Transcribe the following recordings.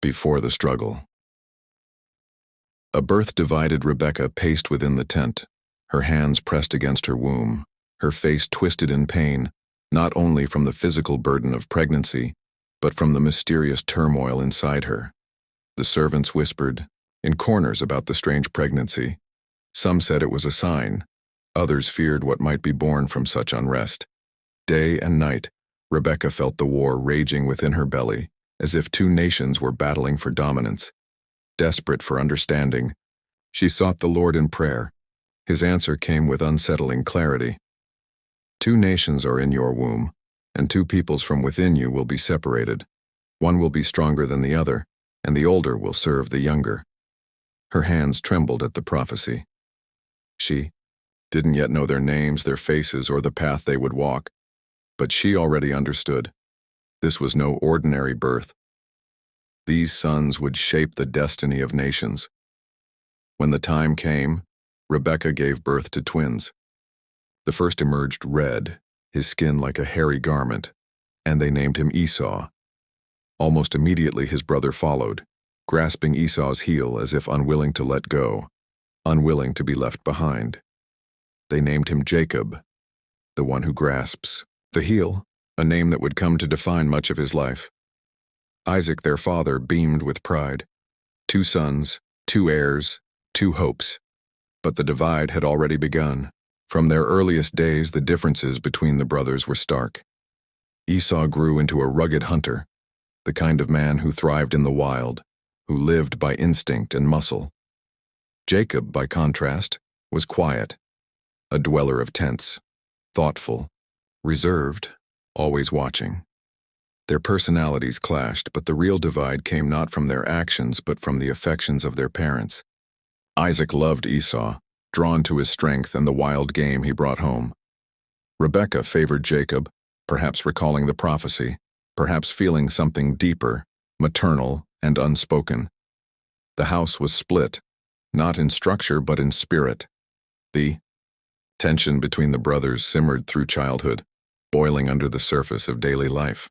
Before the struggle. A birth-divided Rebekah paced within the tent, her hands pressed against her womb, her face twisted in pain, not only from the physical burden of pregnancy, but from the mysterious turmoil inside her. The servants whispered, in corners, about the strange pregnancy. Some said it was a sign. Others feared what might be born from such unrest. Day and night, Rebekah felt the war raging within her belly, as if two nations were battling for dominance. Desperate for understanding, she sought the Lord in prayer. His answer came with unsettling clarity. Two nations are in your womb, and two peoples from within you will be separated. One will be stronger than the other, and the older will serve the younger. Her hands trembled at the prophecy. She didn't yet know their names, their faces, or the path they would walk, but she already understood. This was no ordinary birth. These sons would shape the destiny of nations. When the time came, Rebekah gave birth to twins. The first emerged red, his skin like a hairy garment, and they named him Esau. Almost immediately his brother followed, grasping Esau's heel as if unwilling to let go, unwilling to be left behind. They named him Jacob, the one who grasps the heel, a name that would come to define much of his life. Isaac, their father, beamed with pride. 2 sons, 2 heirs, 2 hopes. But the divide had already begun. From their earliest days, the differences between the brothers were stark. Esau grew into a rugged hunter, the kind of man who thrived in the wild, who lived by instinct and muscle. Jacob, by contrast, was quiet, a dweller of tents, thoughtful, reserved, always watching. Their personalities clashed, but the real divide came not from their actions but from the affections of their parents. Isaac loved Esau, drawn to his strength and the wild game he brought home. Rebekah favored Jacob, perhaps recalling the prophecy, perhaps feeling something deeper, maternal, and unspoken. The house was split, not in structure but in spirit. The tension between the brothers simmered through childhood, boiling under the surface of daily life.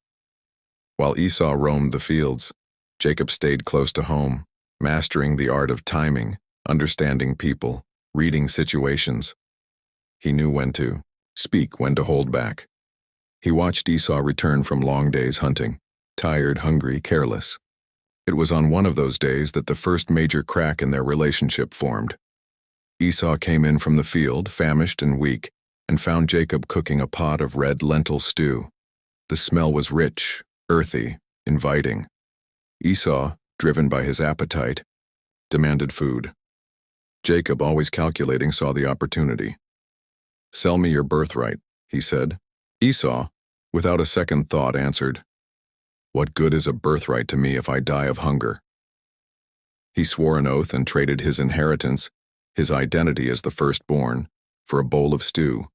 While Esau roamed the fields, Jacob stayed close to home, mastering the art of timing, understanding people, reading situations. He knew when to speak, when to hold back. He watched Esau return from long days hunting, tired, hungry, careless. It was on one of those days that the first major crack in their relationship formed. Esau came in from the field, famished and weak, and found Jacob cooking a pot of red lentil stew. The smell was rich, earthy, inviting. Esau, driven by his appetite, demanded food. Jacob, always calculating, saw the opportunity. "Sell me your birthright," he said. Esau, without a second thought, answered, "What good is a birthright to me if I die of hunger?" He swore an oath and traded his inheritance, his identity as the firstborn, for a bowl of stew.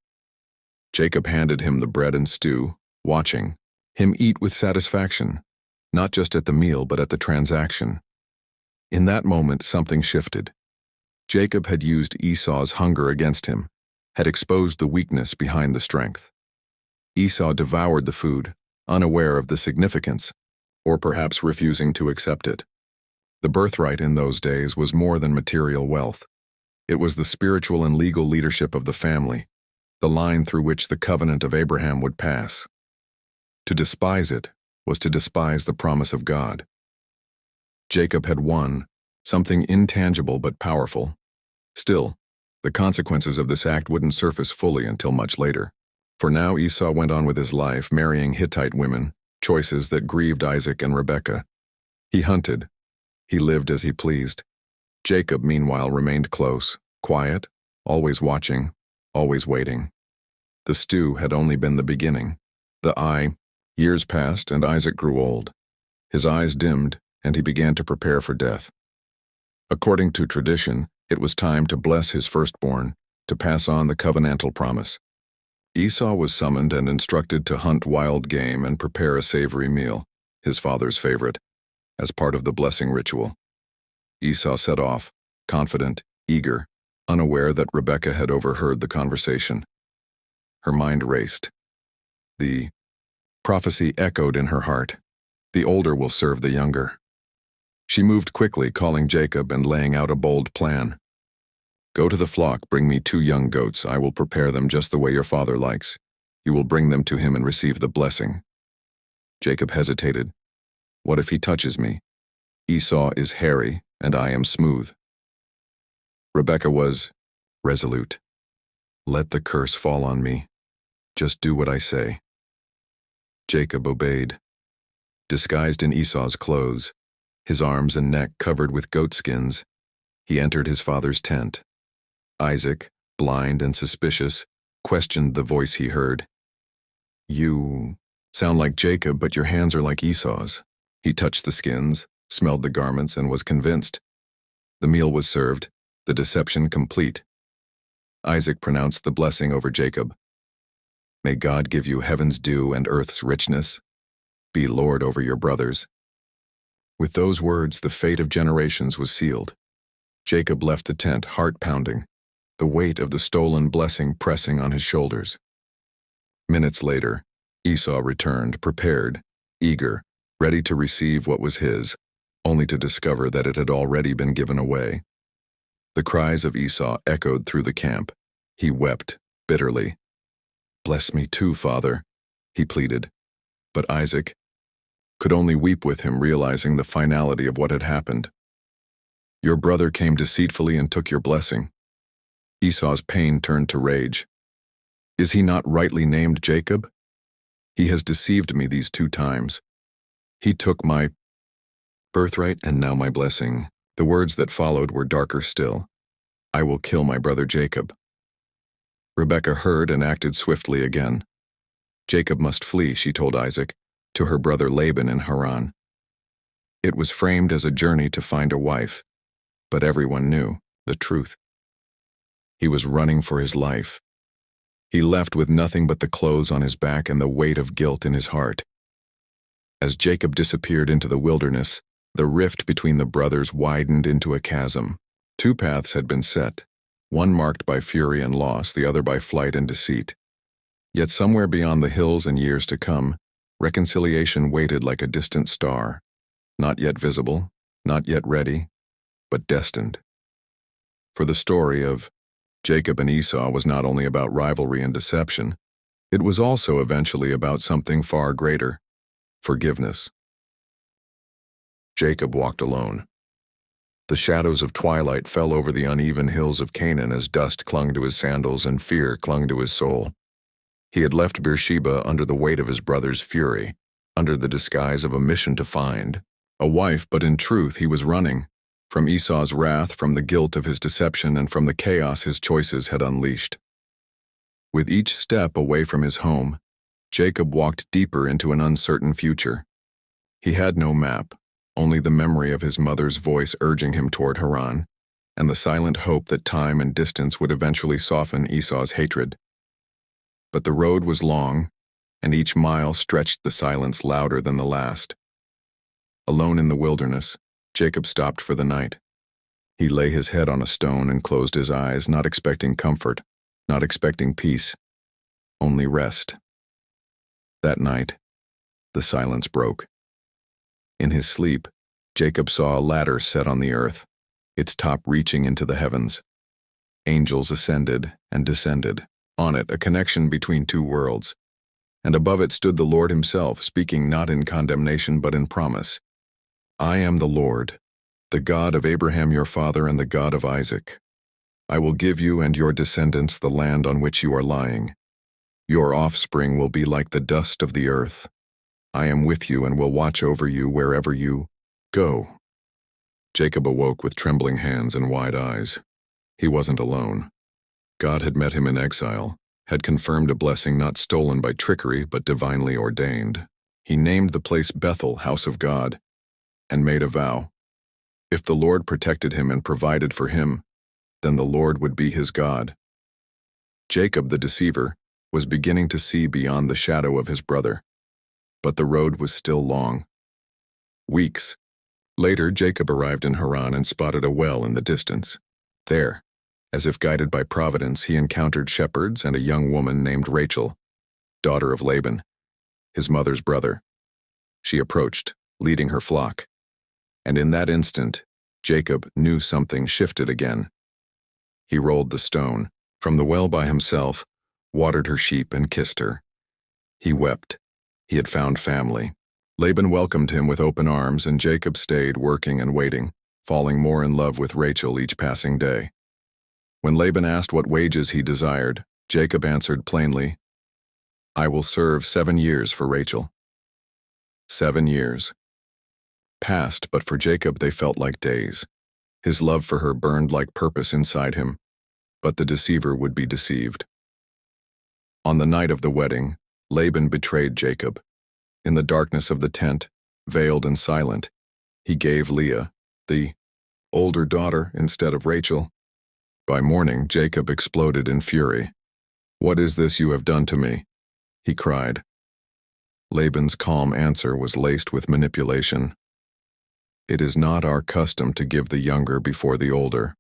Jacob handed him the bread and stew, watching him eat with satisfaction, not just at the meal but at the transaction. In that moment, something shifted. Jacob had used Esau's hunger against him, had exposed the weakness behind the strength. Esau devoured the food, unaware of the significance, or perhaps refusing to accept it. The birthright in those days was more than material wealth. It was the spiritual and legal leadership of the family, the line through which the covenant of Abraham would pass. To despise it was to despise the promise of God. Jacob had won, something intangible but powerful. Still, the consequences of this act wouldn't surface fully until much later. For now Esau went on with his life, marrying Hittite women, choices that grieved Isaac and Rebekah. He hunted. He lived as he pleased. Jacob, meanwhile, remained close, quiet, always watching, always waiting. The stew had only been the beginning. Years passed, and Isaac grew old. His eyes dimmed, and he began to prepare for death. According to tradition, it was time to bless his firstborn, to pass on the covenantal promise. Esau was summoned and instructed to hunt wild game and prepare a savory meal, his father's favorite, as part of the blessing ritual. Esau set off, confident, eager, unaware that Rebekah had overheard the conversation. Her mind raced. The prophecy echoed in her heart. The older will serve the younger. She moved quickly, calling Jacob and laying out a bold plan. "Go to the flock, bring me 2 young goats. I will prepare them just the way your father likes. You will bring them to him and receive the blessing." Jacob hesitated. "What if he touches me? Esau is hairy, and I am smooth." Rebekah was resolute. "Let the curse fall on me. Just do what I say." Jacob obeyed. Disguised in Esau's clothes, his arms and neck covered with goat skins, he entered his father's tent. Isaac, blind and suspicious, questioned the voice he heard. "You sound like Jacob, but your hands are like Esau's." He touched the skins, smelled the garments, and was convinced. The meal was served, the deception complete. Isaac pronounced the blessing over Jacob. "May God give you heaven's dew and earth's richness. Be Lord over your brothers." With those words, the fate of generations was sealed. Jacob left the tent, heart pounding, the weight of the stolen blessing pressing on his shoulders. Minutes later, Esau returned, prepared, eager, ready to receive what was his, only to discover that it had already been given away. The cries of Esau echoed through the camp. He wept bitterly. "Bless me too, father," he pleaded. But Isaac could only weep with him, realizing the finality of what had happened. "Your brother came deceitfully and took your blessing." Esau's pain turned to rage. "Is he not rightly named Jacob? He has deceived me these 2 times. He took my birthright and now my blessing." The words that followed were darker still. "I will kill my brother Jacob." Rebekah heard and acted swiftly again. Jacob must flee, she told Isaac, to her brother Laban in Haran. It was framed as a journey to find a wife, but everyone knew the truth. He was running for his life. He left with nothing but the clothes on his back and the weight of guilt in his heart. As Jacob disappeared into the wilderness, the rift between the brothers widened into a chasm. 2 paths had been set, one marked by fury and loss, the other by flight and deceit. Yet somewhere beyond the hills and years to come, reconciliation waited like a distant star, not yet visible, not yet ready, but destined. For the story of Jacob and Esau was not only about rivalry and deception, it was also eventually about something far greater: forgiveness. Jacob walked alone. The shadows of twilight fell over the uneven hills of Canaan as dust clung to his sandals and fear clung to his soul. He had left Beersheba under the weight of his brother's fury, under the disguise of a mission to find a wife, but in truth he was running from Esau's wrath, from the guilt of his deception, and from the chaos his choices had unleashed. With each step away from his home, Jacob walked deeper into an uncertain future. He had no map, only the memory of his mother's voice urging him toward Haran, and the silent hope that time and distance would eventually soften Esau's hatred. But the road was long, and each mile stretched the silence louder than the last. Alone in the wilderness, Jacob stopped for the night. He lay his head on a stone and closed his eyes, not expecting comfort, not expecting peace, only rest. That night, the silence broke. In his sleep, Jacob saw a ladder set on the earth, its top reaching into the heavens. Angels ascended and descended. On it, a connection between 2 worlds. And above it stood the Lord himself, speaking not in condemnation but in promise. "I am the Lord, the God of Abraham your father and the God of Isaac. I will give you and your descendants the land on which you are lying. Your offspring will be like the dust of the earth. I am with you and will watch over you wherever you go." Jacob awoke with trembling hands and wide eyes. He wasn't alone. God had met him in exile, had confirmed a blessing not stolen by trickery but divinely ordained. He named the place Bethel, House of God, and made a vow. If the Lord protected him and provided for him, then the Lord would be his God. Jacob, the deceiver, was beginning to see beyond the shadow of his brother. But the road was still long. Weeks later, Jacob arrived in Haran and spotted a well in the distance. There, as if guided by providence, he encountered shepherds and a young woman named Rachel, daughter of Laban, his mother's brother. She approached, leading her flock. And in that instant, Jacob knew something shifted again. He rolled the stone from the well by himself, watered her sheep, and kissed her. He wept. He had found family. Laban welcomed him with open arms, and Jacob stayed working and waiting, falling more in love with Rachel each passing day. When Laban asked what wages he desired, Jacob answered plainly, "I will serve 7 years for Rachel." 7 years passed, but for Jacob they felt like days. His love for her burned like purpose inside him, but the deceiver would be deceived. On the night of the wedding, Laban betrayed Jacob. In the darkness of the tent, veiled and silent, he gave Leah, the older daughter, instead of Rachel. By morning, Jacob exploded in fury. "What is this you have done to me?" he cried. Laban's calm answer was laced with manipulation. "It is not our custom to give the younger before the older.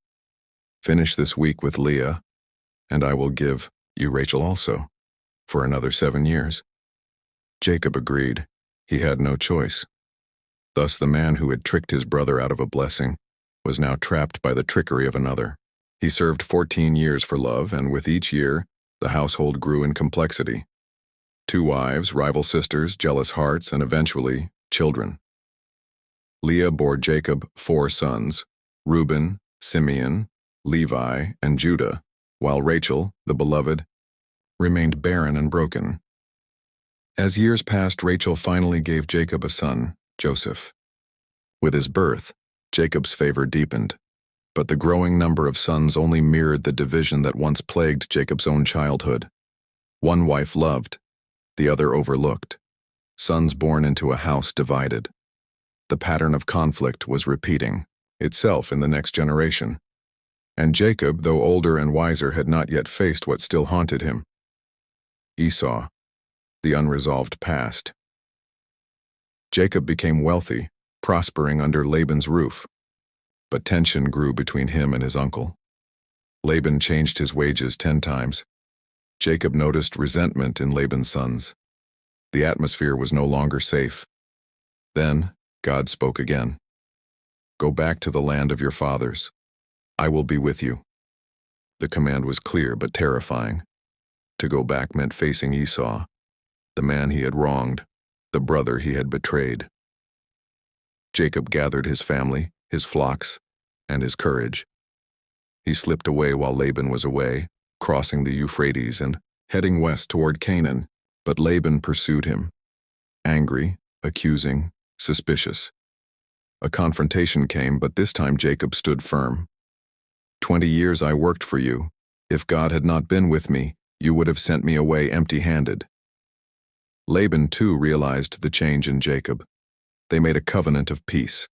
Finish this week with Leah, and I will give you Rachel also, for another 7 years." Jacob agreed. He had no choice. Thus the man who had tricked his brother out of a blessing was now trapped by the trickery of another. He served 14 years for love, and with each year, the household grew in complexity. 2 wives, rival sisters, jealous hearts, and eventually, children. Leah bore Jacob 4 sons, Reuben, Simeon, Levi, and Judah, while Rachel, the beloved, remained barren and broken. As years passed, Rachel finally gave Jacob a son, Joseph. With his birth, Jacob's favor deepened, but the growing number of sons only mirrored the division that once plagued Jacob's own childhood. One wife loved, the other overlooked. Sons born into a house divided. The pattern of conflict was repeating itself in the next generation. And Jacob, though older and wiser, had not yet faced what still haunted him: Esau, the unresolved past. Jacob became wealthy, prospering under Laban's roof, but tension grew between him and his uncle. Laban changed his wages 10 times. Jacob noticed resentment in Laban's sons. The atmosphere was no longer safe. Then God spoke again. "Go back to the land of your fathers. I will be with you." The command was clear but terrifying. To go back meant facing Esau, the man he had wronged, the brother he had betrayed. Jacob gathered his family, his flocks, and his courage. He slipped away while Laban was away, crossing the Euphrates and heading west toward Canaan, but Laban pursued him, angry, accusing, suspicious. A confrontation came, but this time Jacob stood firm. 20 years I worked for you. If God had not been with me, you would have sent me away empty-handed." Laban too realized the change in Jacob. They made a covenant of peace.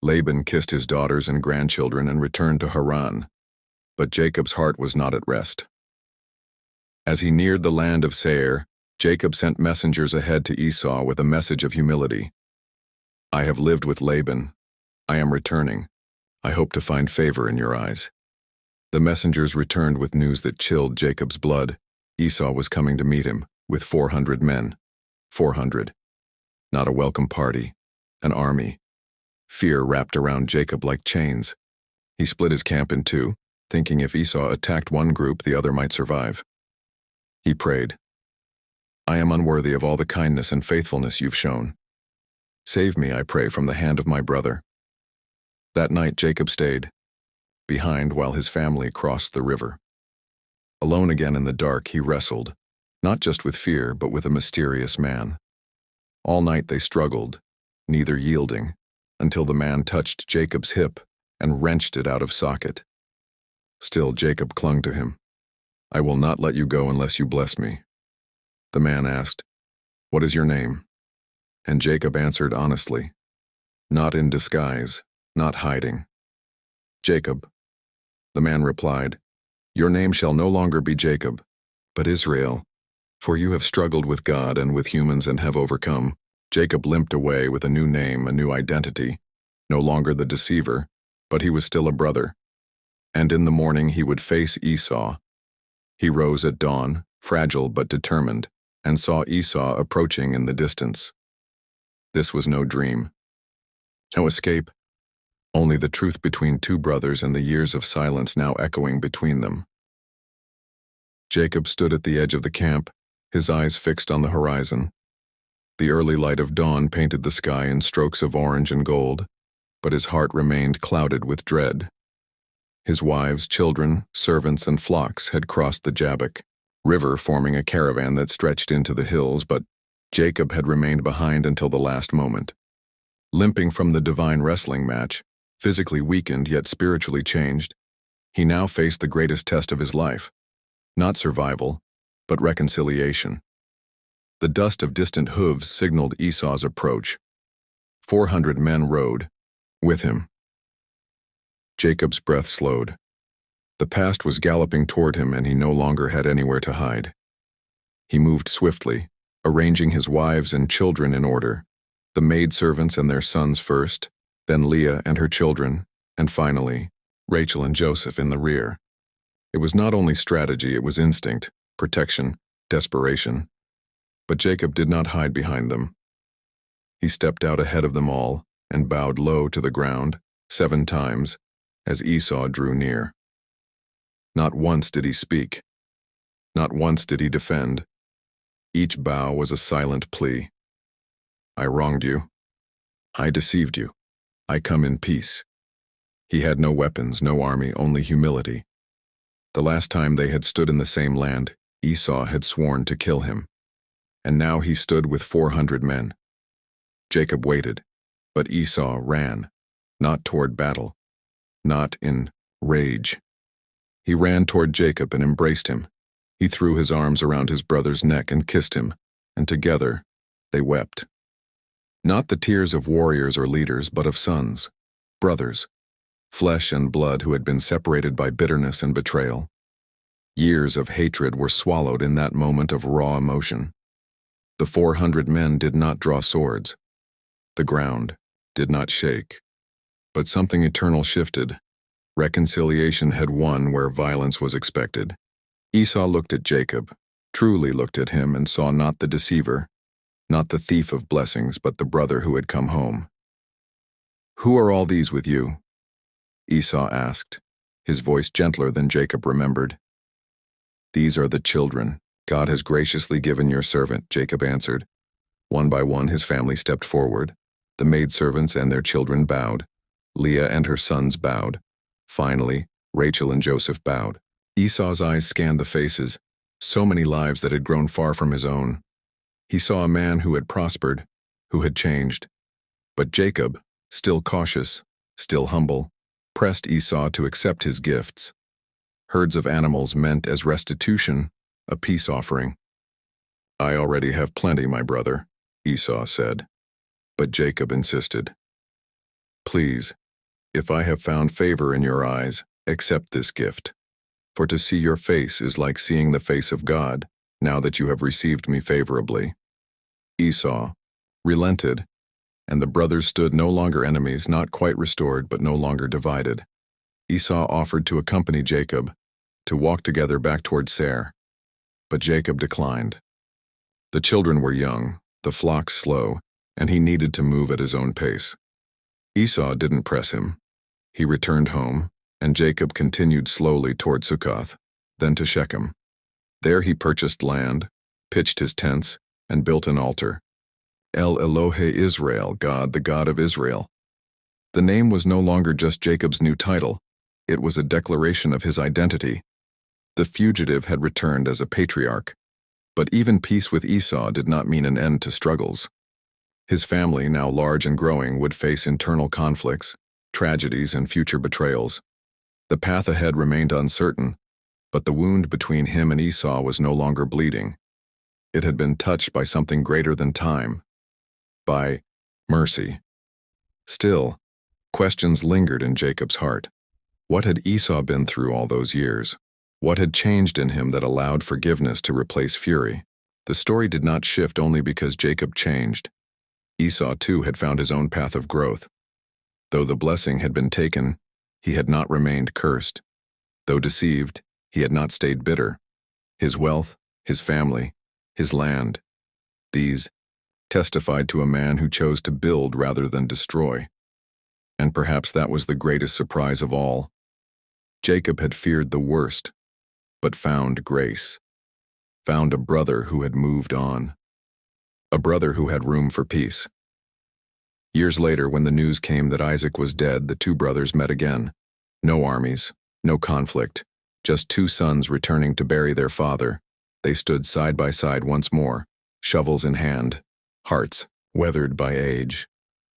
Laban kissed his daughters and grandchildren and returned to Haran, but Jacob's heart was not at rest. As he neared the land of Seir, Jacob sent messengers ahead to Esau with a message of humility. "I have lived with Laban. I am returning. I hope to find favor in your eyes." The messengers returned with news that chilled Jacob's blood. Esau was coming to meet him, with 400 men. 400. Not a welcome party, an army. Fear wrapped around Jacob like chains. He split his camp in 2, thinking if Esau attacked one group, the other might survive. He prayed, "I am unworthy of all the kindness and faithfulness you've shown. Save me, I pray, from the hand of my brother." That night Jacob stayed behind while his family crossed the river. Alone again in the dark, he wrestled, not just with fear, but with a mysterious man. All night they struggled, neither yielding, until the man touched Jacob's hip and wrenched it out of socket. Still Jacob clung to him. "I will not let you go unless you bless me." The man asked, "What is your name?" And Jacob answered honestly, not in disguise, not hiding. "Jacob." The man replied, "Your name shall no longer be Jacob, but Israel, for you have struggled with God and with humans and have overcome." Jacob limped away with a new name, a new identity, no longer the deceiver, but he was still a brother. And in the morning he would face Esau. He rose at dawn, fragile but determined, and saw Esau approaching in the distance. This was no dream. No escape, only the truth between two brothers and the years of silence now echoing between them. Jacob stood at the edge of the camp, his eyes fixed on the horizon. The early light of dawn painted the sky in strokes of orange and gold, but his heart remained clouded with dread. His wives, children, servants, and flocks had crossed the Jabbok River, forming a caravan that stretched into the hills, but Jacob had remained behind until the last moment. Limping from the divine wrestling match, physically weakened yet spiritually changed, he now faced the greatest test of his life. Not survival, but reconciliation. The dust of distant hooves signaled Esau's approach. 400 men rode with him. Jacob's breath slowed. The past was galloping toward him, and he no longer had anywhere to hide. He moved swiftly, arranging his wives and children in order, the maidservants and their sons first, then Leah and her children, and finally, Rachel and Joseph in the rear. It was not only strategy, it was instinct, protection, desperation. But Jacob did not hide behind them. He stepped out ahead of them all and bowed low to the ground 7 times as Esau drew near. Not once did he speak. Not once did he defend. Each bow was a silent plea. I wronged you. I deceived you. I come in peace. He had no weapons, no army, only humility. The last time they had stood in the same land, Esau had sworn to kill him. And now he stood with 400 men. Jacob waited, but Esau ran, not toward battle, not in rage. He ran toward Jacob and embraced him. He threw his arms around his brother's neck and kissed him, and together they wept. Not the tears of warriors or leaders, but of sons, brothers, flesh and blood who had been separated by bitterness and betrayal. Years of hatred were swallowed in that moment of raw emotion. The 400 men did not draw swords. The ground did not shake. But something eternal shifted. Reconciliation had won where violence was expected. Esau looked at Jacob, truly looked at him, and saw not the deceiver, not the thief of blessings, but the brother who had come home. Who are all these with you? Esau asked, his voice gentler than Jacob remembered. These are the children God has graciously given your servant, Jacob answered. One by one his family stepped forward. The maidservants and their children bowed. Leah and her sons bowed. Finally, Rachel and Joseph bowed. Esau's eyes scanned the faces, so many lives that had grown far from his own. He saw a man who had prospered, who had changed. But Jacob, still cautious, still humble, pressed Esau to accept his gifts. Herds of animals meant as restitution, a peace offering. I already have plenty, my brother, Esau said. But Jacob insisted. Please, if I have found favor in your eyes, accept this gift. For to see your face is like seeing the face of God, now that you have received me favorably. Esau relented, and the brothers stood no longer enemies, not quite restored, but no longer divided. Esau offered to accompany Jacob, to walk together back toward Seir. But Jacob declined. The children were young, the flocks slow, and he needed to move at his own pace. Esau didn't press him. He returned home, and Jacob continued slowly toward Succoth, then to Shechem. There he purchased land, pitched his tents, and built an altar. El Elohe Israel, God, the God of Israel. The name was no longer just Jacob's new title. It was a declaration of his identity. The fugitive had returned as a patriarch. But even peace with Esau did not mean an end to struggles. His family, now large and growing, would face internal conflicts, tragedies, and future betrayals. The path ahead remained uncertain, but the wound between him and Esau was no longer bleeding. It had been touched by something greater than time, by mercy. Still, questions lingered in Jacob's heart. What had Esau been through all those years? What had changed in him that allowed forgiveness to replace fury? The story did not shift only because Jacob changed. Esau, too, had found his own path of growth. Though the blessing had been taken, he had not remained cursed. Though deceived, he had not stayed bitter. His wealth, his family, his land, these testified to a man who chose to build rather than destroy. And perhaps that was the greatest surprise of all. Jacob had feared the worst, but found grace. Found a brother who had moved on. A brother who had room for peace. Years later, when the news came that Isaac was dead, the two brothers met again. No armies, no conflict, just two sons returning to bury their father. They stood side by side once more, shovels in hand, hearts weathered by age.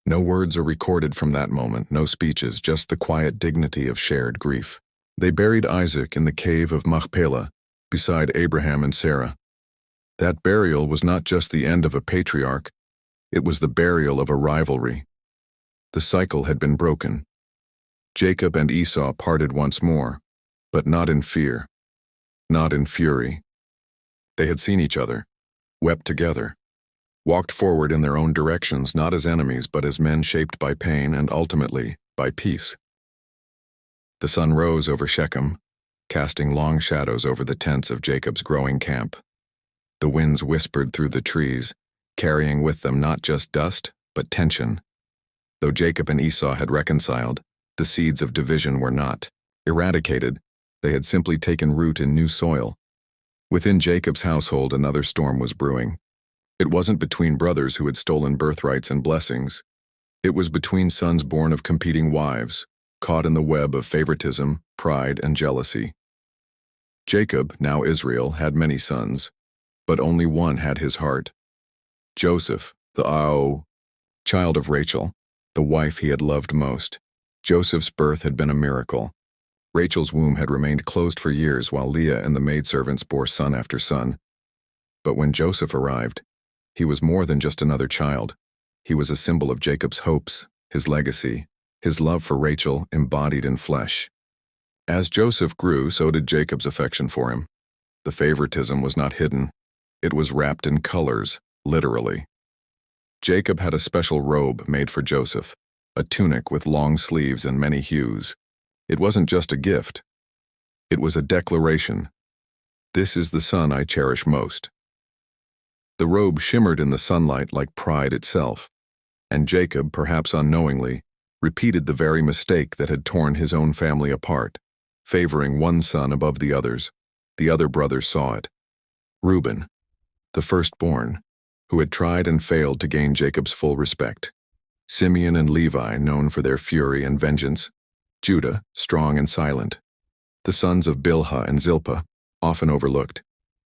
No words are recorded from that moment, no speeches, just the quiet dignity of shared grief. They buried Isaac in the cave of Machpelah, beside Abraham and Sarah. That burial was not just the end of a patriarch, it was the burial of a rivalry. The cycle had been broken. Jacob and Esau parted once more, but not in fear, not in fury. They had seen each other, wept together, walked forward in their own directions, not as enemies but as men shaped by pain and ultimately by peace. The sun rose over Shechem, casting long shadows over the tents of Jacob's growing camp. The winds whispered through the trees, carrying with them not just dust, but tension. Though Jacob and Esau had reconciled, the seeds of division were not eradicated, they had simply taken root in new soil. Within Jacob's household, another storm was brewing. It wasn't between brothers who had stolen birthrights and blessings. It was between sons born of competing wives, caught in the web of favoritism, pride, and jealousy. Jacob, now Israel, had many sons, but only one had his heart. Joseph, the child of Rachel, the wife he had loved most. Joseph's birth had been a miracle. Rachel's womb had remained closed for years while Leah and the maidservants bore son after son. But when Joseph arrived, he was more than just another child. He was a symbol of Jacob's hopes, his legacy, his love for Rachel embodied in flesh. As Joseph grew, so did Jacob's affection for him. The favoritism was not hidden. It was wrapped in colors, literally. Jacob had a special robe made for Joseph, a tunic with long sleeves and many hues. It wasn't just a gift. It was a declaration. This is the son I cherish most. The robe shimmered in the sunlight like pride itself, and Jacob, perhaps unknowingly, repeated the very mistake that had torn his own family apart, favoring one son above the others. The other brothers saw it. Reuben, the firstborn, who had tried and failed to gain Jacob's full respect. Simeon and Levi, known for their fury and vengeance. Judah, strong and silent. The sons of Bilhah and Zilpah, often overlooked.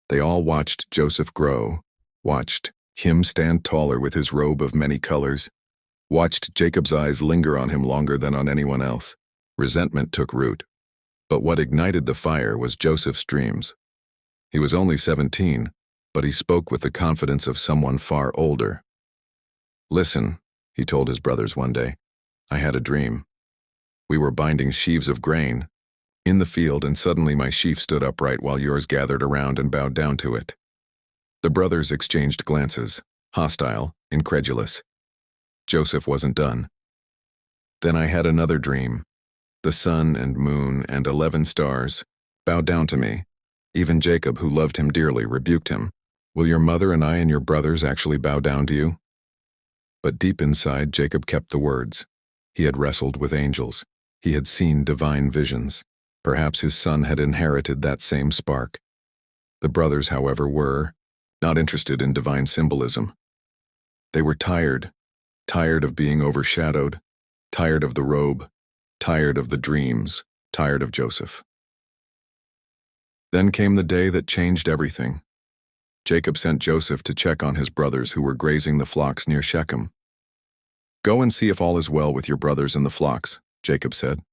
They all watched Joseph grow, watched him stand taller with his robe of many colors, watched Jacob's eyes linger on him longer than on anyone else. Resentment took root. But what ignited the fire was Joseph's dreams. He was only 17, but he spoke with the confidence of someone far older. "Listen," he told his brothers one day, "I had a dream. We were binding sheaves of grain in the field, and suddenly my sheaf stood upright while yours gathered around and bowed down to it." The brothers exchanged glances, hostile, incredulous. Joseph wasn't done. "Then I had another dream. The sun and moon and 11 stars bowed down to me. Even Jacob, who loved him dearly, rebuked him. Will your mother and I and your brothers actually bow down to you?" But deep inside, Jacob kept the words. He had wrestled with angels. He had seen divine visions. Perhaps his son had inherited that same spark. The brothers, however, were not interested in divine symbolism. They were tired of being overshadowed, tired of the robe, tired of the dreams, tired of Joseph. Then came the day that changed everything. Jacob sent Joseph to check on his brothers who were grazing the flocks near Shechem. "Go and see if all is well with your brothers and the flocks," Jacob said.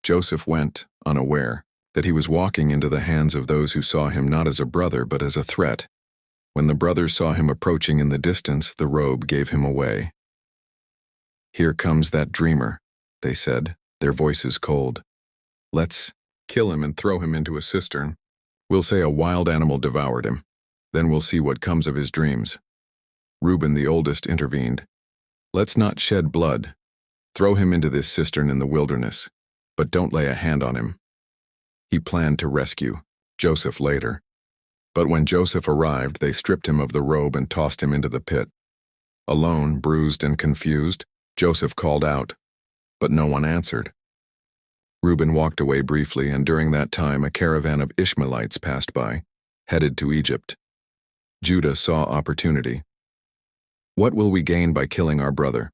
Joseph went, unaware that he was walking into the hands of those who saw him not as a brother but as a threat. When the brothers saw him approaching in the distance, the robe gave him away. "Here comes that dreamer," they said, their voices cold. "Let's kill him and throw him into a cistern. We'll say a wild animal devoured him. Then we'll see what comes of his dreams." Reuben, the oldest, intervened. "Let's not shed blood. Throw him into this cistern in the wilderness, but don't lay a hand on him." He planned to rescue Joseph later. But when Joseph arrived, they stripped him of the robe and tossed him into the pit. Alone, bruised and confused, Joseph called out, but no one answered. Reuben walked away briefly, and during that time a caravan of Ishmaelites passed by, headed to Egypt. Judah saw opportunity. What will we gain by killing our brother?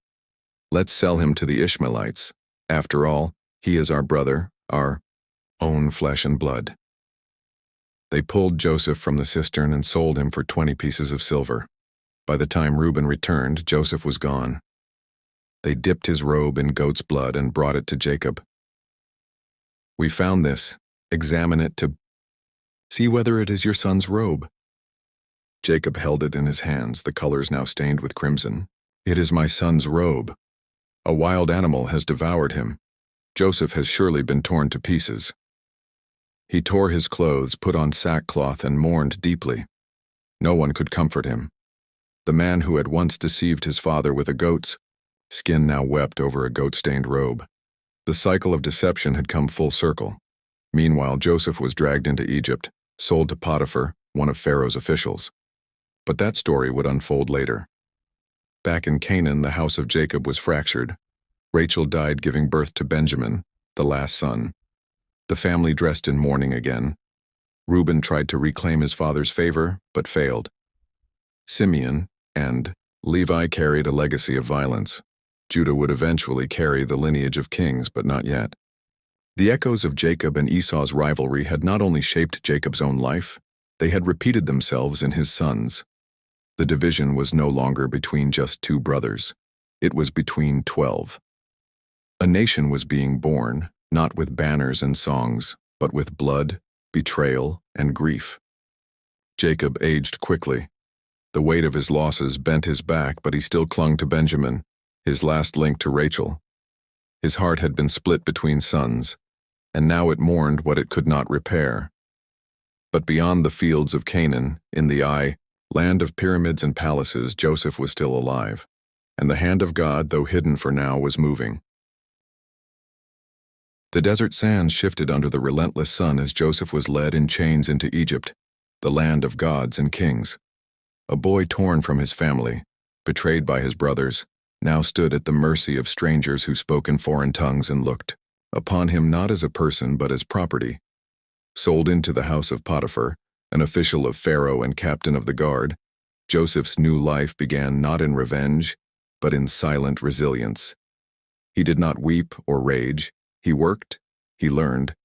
Let's sell him to the Ishmaelites. After all, he is our brother, our own flesh and blood. They pulled Joseph from the cistern and sold him for 20 pieces of silver. By the time Reuben returned, Joseph was gone. They dipped his robe in goat's blood and brought it to Jacob. We found this. Examine it to see whether it is your son's robe. Jacob held it in his hands, the colors now stained with crimson. It is my son's robe. A wild animal has devoured him. Joseph has surely been torn to pieces. He tore his clothes, put on sackcloth, and mourned deeply. No one could comfort him. The man who had once deceived his father with a goat's skin now wept over a goat-stained robe. The cycle of deception had come full circle. Meanwhile, Joseph was dragged into Egypt, sold to Potiphar, one of Pharaoh's officials. But that story would unfold later. Back in Canaan, the house of Jacob was fractured. Rachel died giving birth to Benjamin, the last son. The family dressed in mourning again. Reuben tried to reclaim his father's favor, but failed. Simeon and Levi carried a legacy of violence. Judah would eventually carry the lineage of kings, but not yet. The echoes of Jacob and Esau's rivalry had not only shaped Jacob's own life, they had repeated themselves in his sons. The division was no longer between just two brothers. It was between 12. A nation was being born, not with banners and songs, but with blood, betrayal, and grief. Jacob aged quickly. The weight of his losses bent his back, but he still clung to Benjamin, his last link to Rachel. His heart had been split between sons, and now it mourned what it could not repair. But beyond the fields of Canaan, in the land of pyramids and palaces, Joseph was still alive, and the hand of God, though hidden for now, was moving. The desert sands shifted under the relentless sun as Joseph was led in chains into Egypt, the land of gods and kings. A boy torn from his family, betrayed by his brothers, now stood at the mercy of strangers who spoke in foreign tongues and looked upon him not as a person but as property. Sold into the house of Potiphar, an official of Pharaoh and captain of the guard, Joseph's new life began not in revenge, but in silent resilience. He did not weep or rage. He worked, he learned,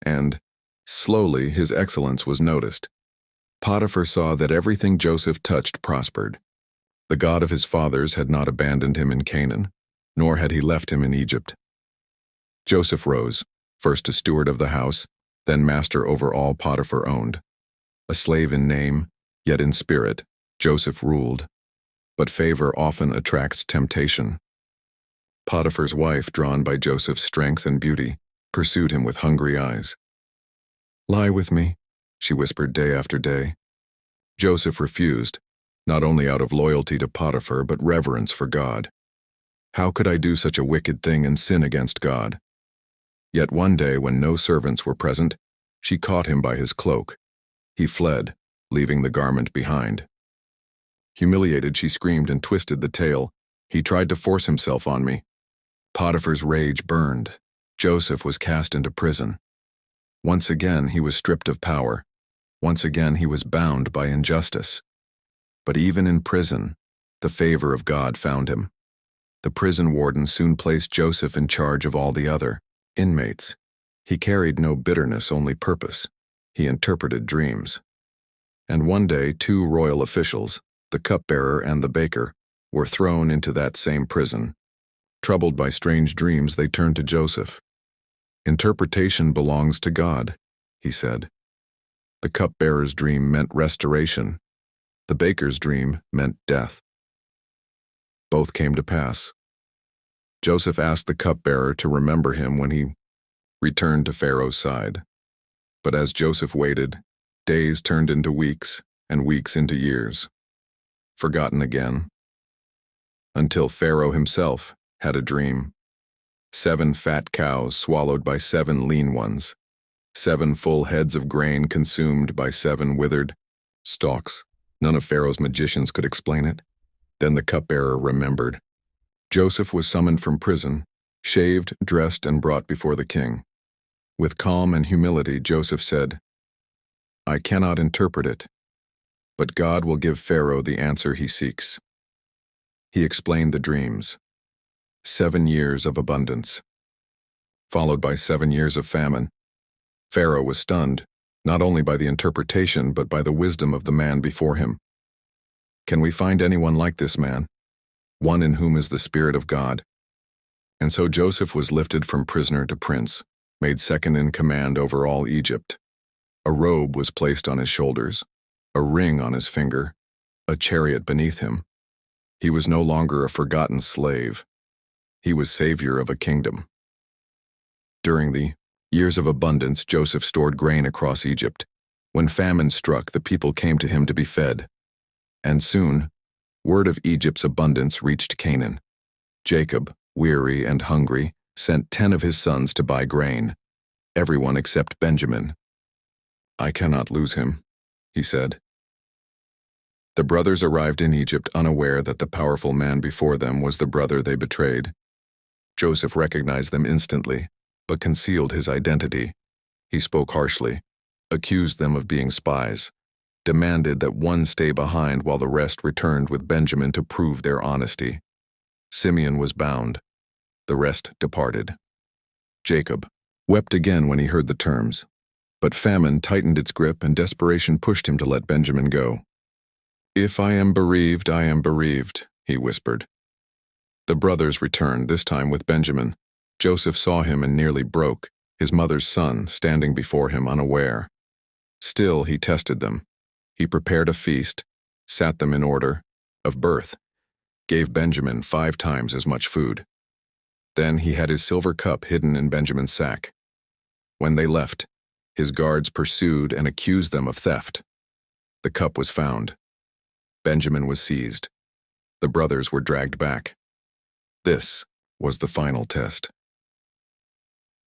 and, slowly, his excellence was noticed. Potiphar saw that everything Joseph touched prospered. The God of his fathers had not abandoned him in Canaan, nor had he left him in Egypt. Joseph rose, first a steward of the house, then master over all Potiphar owned. A slave in name, yet in spirit, Joseph ruled. But favor often attracts temptation. Potiphar's wife, drawn by Joseph's strength and beauty, pursued him with hungry eyes. "Lie with me," she whispered day after day. Joseph refused, not only out of loyalty to Potiphar but reverence for God. How could I do such a wicked thing and sin against God? Yet one day, when no servants were present, she caught him by his cloak. He fled, leaving the garment behind. Humiliated, she screamed and twisted the tail. He tried to force himself on me. Potiphar's rage burned. Joseph was cast into prison. Once again, he was stripped of power. Once again, he was bound by injustice. But even in prison, the favor of God found him. The prison warden soon placed Joseph in charge of all the other inmates. He carried no bitterness, only purpose. He interpreted dreams. And one day, two royal officials, the cupbearer and the baker, were thrown into that same prison. Troubled by strange dreams, they turned to Joseph. "Interpretation belongs to God," he said. The cupbearer's dream meant restoration. The baker's dream meant death. Both came to pass. Joseph asked the cupbearer to remember him when he returned to Pharaoh's side. But as Joseph waited, days turned into weeks and weeks into years. Forgotten again. Until Pharaoh himself had a dream. 7 fat cows swallowed by 7 lean ones. 7 full heads of grain consumed by 7 withered stalks. None of Pharaoh's magicians could explain it. Then the cupbearer remembered. Joseph was summoned from prison, shaved, dressed, and brought before the king. With calm and humility, Joseph said, "I cannot interpret it, but God will give Pharaoh the answer he seeks." He explained the dreams. 7 years of abundance, followed by 7 years of famine. Pharaoh was stunned, not only by the interpretation but by the wisdom of the man before him. Can we find anyone like this man, one in whom is the Spirit of God? And so Joseph was lifted from prisoner to prince, made second in command over all Egypt. A robe was placed on his shoulders, a ring on his finger, a chariot beneath him. He was no longer a forgotten slave. He was savior of a kingdom. During the years of abundance, Joseph stored grain across Egypt. When famine struck, the people came to him to be fed. And soon, word of Egypt's abundance reached Canaan. Jacob, weary and hungry, sent 10 of his sons to buy grain, everyone except Benjamin. "I cannot lose him," he said. The brothers arrived in Egypt unaware that the powerful man before them was the brother they betrayed. Joseph recognized them instantly, but concealed his identity. He spoke harshly, accused them of being spies, demanded that one stay behind while the rest returned with Benjamin to prove their honesty. Simeon was bound. The rest departed. Jacob wept again when he heard the terms, but famine tightened its grip and desperation pushed him to let Benjamin go. "If I am bereaved," he whispered. The brothers returned, this time with Benjamin. Joseph saw him and nearly broke, his mother's son standing before him unaware. Still, he tested them. He prepared a feast, sat them in order of birth, gave Benjamin 5 times as much food. Then he had his silver cup hidden in Benjamin's sack. When they left, his guards pursued and accused them of theft. The cup was found. Benjamin was seized. The brothers were dragged back. This was the final test.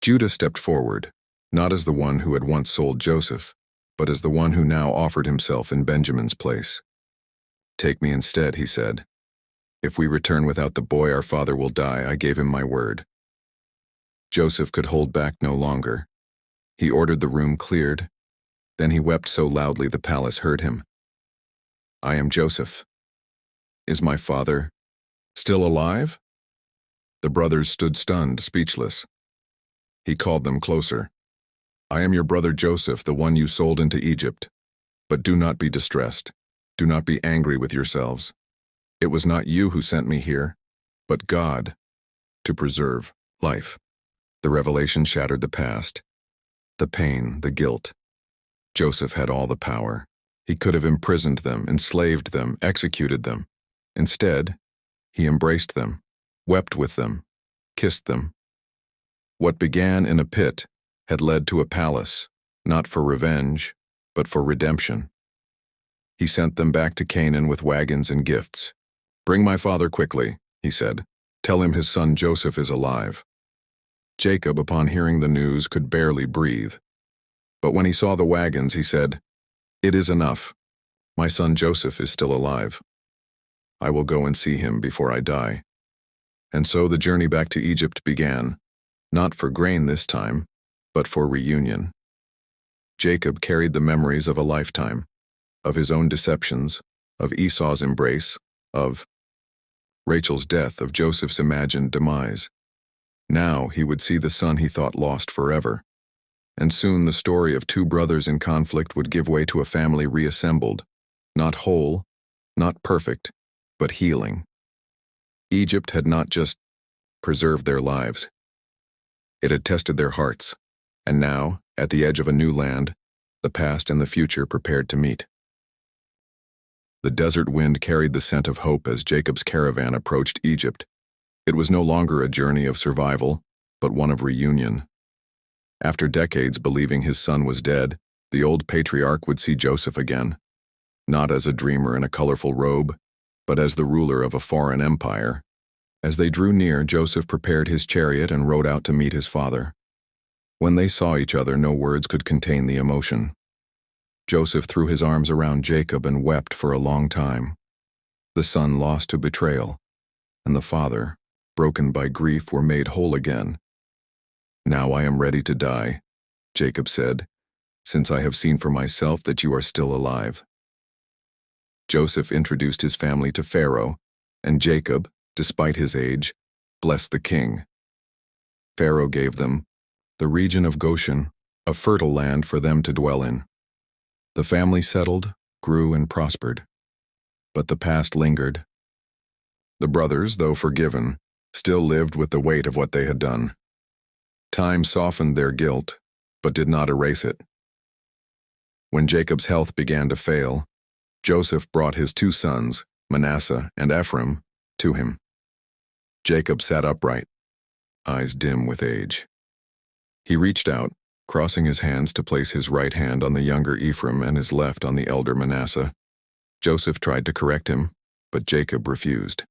Judah stepped forward, not as the one who had once sold Joseph, but as the one who now offered himself in Benjamin's place. "Take me instead," he said. "If we return without the boy, our father will die. I gave him my word." Joseph could hold back no longer. He ordered the room cleared. Then he wept so loudly the palace heard him. "I am Joseph. Is my father still alive?" The brothers stood stunned, speechless. He called them closer. "I am your brother Joseph, the one you sold into Egypt. But do not be distressed. Do not be angry with yourselves. It was not you who sent me here, but God, to preserve life." The revelation shattered the past, the pain, the guilt. Joseph had all the power. He could have imprisoned them, enslaved them, executed them. Instead, he embraced them, wept with them, kissed them. What began in a pit had led to a palace, not for revenge, but for redemption. He sent them back to Canaan with wagons and gifts. "Bring my father quickly," he said. "Tell him his son Joseph is alive." Jacob, upon hearing the news, could barely breathe. But when he saw the wagons, he said, "It is enough. My son Joseph is still alive. I will go and see him before I die." And so the journey back to Egypt began, not for grain this time, but for reunion. Jacob carried the memories of a lifetime, of his own deceptions, of Esau's embrace, of Rachel's death, of Joseph's imagined demise. Now he would see the son he thought lost forever. And soon the story of 2 brothers in conflict would give way to a family reassembled, not whole, not perfect, but healing. Egypt had not just preserved their lives. It had tested their hearts, and now, at the edge of a new land, the past and the future prepared to meet. The desert wind carried the scent of hope as Jacob's caravan approached Egypt. It was no longer a journey of survival, but one of reunion. After decades believing his son was dead, the old patriarch would see Joseph again, not as a dreamer in a colorful robe, but as the ruler of a foreign empire. As they drew near, Joseph prepared his chariot and rode out to meet his father. When they saw each other, no words could contain the emotion. Joseph threw his arms around Jacob and wept for a long time. The son lost to betrayal, and the father broken by grief, were made whole again. "Now I am ready to die," Jacob said, "since I have seen for myself that you are still alive." Joseph introduced his family to Pharaoh, and Jacob, despite his age, blessed the king. Pharaoh gave them the region of Goshen, a fertile land for them to dwell in. The family settled, grew, and prospered. But the past lingered. The brothers, though forgiven, still lived with the weight of what they had done. Time softened their guilt, but did not erase it. When Jacob's health began to fail, Joseph brought his 2 sons, Manasseh and Ephraim, to him. Jacob sat upright, eyes dim with age. He reached out, crossing his hands to place his right hand on the younger Ephraim and his left on the elder Manasseh. Joseph tried to correct him, but Jacob refused.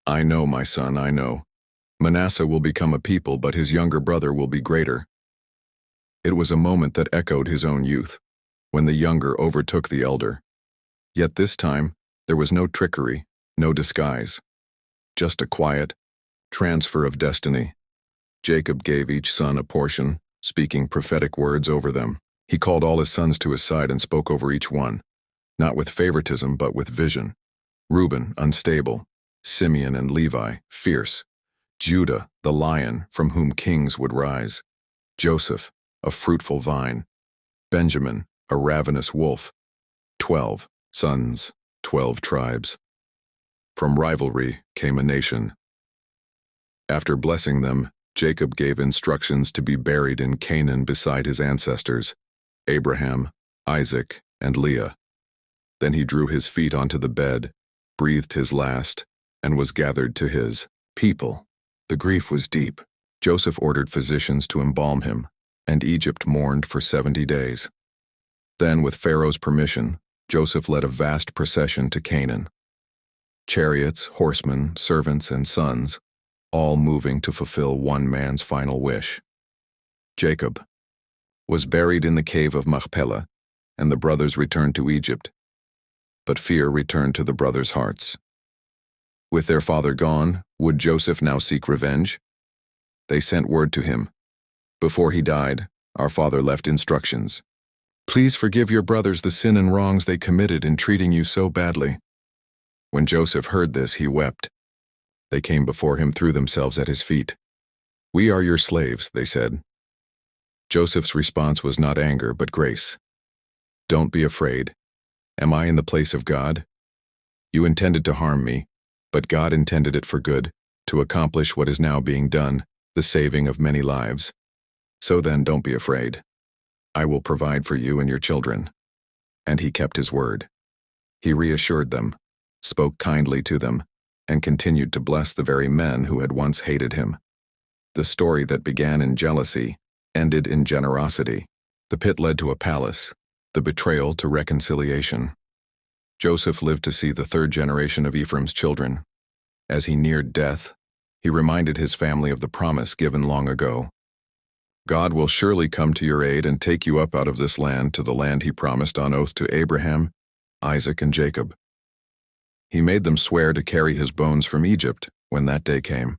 "I know, my son, I know. Manasseh will become a people, but his younger brother will be greater." It was a moment that echoed his own youth, when the younger overtook the elder. Yet this time, there was no trickery, no disguise. Just a quiet transfer of destiny. Jacob gave each son a portion, speaking prophetic words over them. He called all his sons to his side and spoke over each one, not with favoritism but with vision. Reuben, unstable. Simeon and Levi, fierce. Judah, the lion from whom kings would rise. Joseph, a fruitful vine. Benjamin, a ravenous wolf. 12 sons, 12 tribes. From rivalry came a nation. After blessing them, Jacob gave instructions to be buried in Canaan beside his ancestors, Abraham, Isaac, and Leah. Then he drew his feet onto the bed, breathed his last, and was gathered to his people. The grief was deep. Joseph ordered physicians to embalm him, and Egypt mourned for 70 days. Then, with Pharaoh's permission, Joseph led a vast procession to Canaan. Chariots, horsemen, servants, and sons, all moving to fulfill one man's final wish. Jacob was buried in the cave of Machpelah, and the brothers returned to Egypt. But fear returned to the brothers' hearts. With their father gone, would Joseph now seek revenge? They sent word to him. Before he died, our father left instructions. "Please forgive your brothers the sin and wrongs they committed in treating you so badly." When Joseph heard this, he wept. They came before him, threw themselves at his feet. "We are your slaves," they said. Joseph's response was not anger, but grace. "Don't be afraid. Am I in the place of God? You intended to harm me, but God intended it for good, to accomplish what is now being done, the saving of many lives. So then, don't be afraid. I will provide for you and your children." And he kept his word. He reassured them, spoke kindly to them, and continued to bless the very men who had once hated him. The story that began in jealousy ended in generosity. The pit led to a palace, the betrayal to reconciliation. Joseph lived to see the 3rd generation of Ephraim's children. As he neared death, he reminded his family of the promise given long ago. "God will surely come to your aid and take you up out of this land to the land he promised on oath to Abraham, Isaac, and Jacob." He made them swear to carry his bones from Egypt when that day came.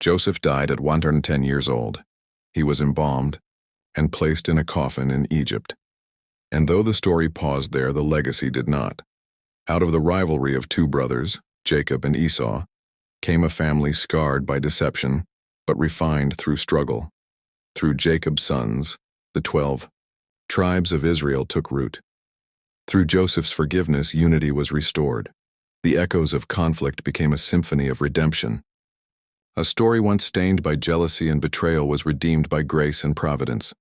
Joseph died at 110 years old. He was embalmed and placed in a coffin in Egypt. And though the story paused there, the legacy did not. Out of the rivalry of 2 brothers, Jacob and Esau, came a family scarred by deception, but refined through struggle. Through Jacob's sons, the 12 tribes of Israel took root. Through Joseph's forgiveness, unity was restored. The echoes of conflict became a symphony of redemption. A story once stained by jealousy and betrayal was redeemed by grace and providence.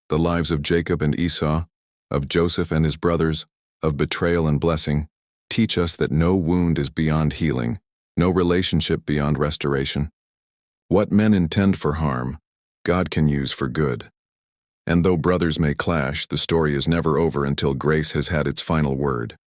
The lives of Jacob and Esau, of Joseph and his brothers, of betrayal and blessing, teach us that no wound is beyond healing, no relationship beyond restoration. What men intend for harm, God can use for good. And though brothers may clash, the story is never over until grace has had its final word.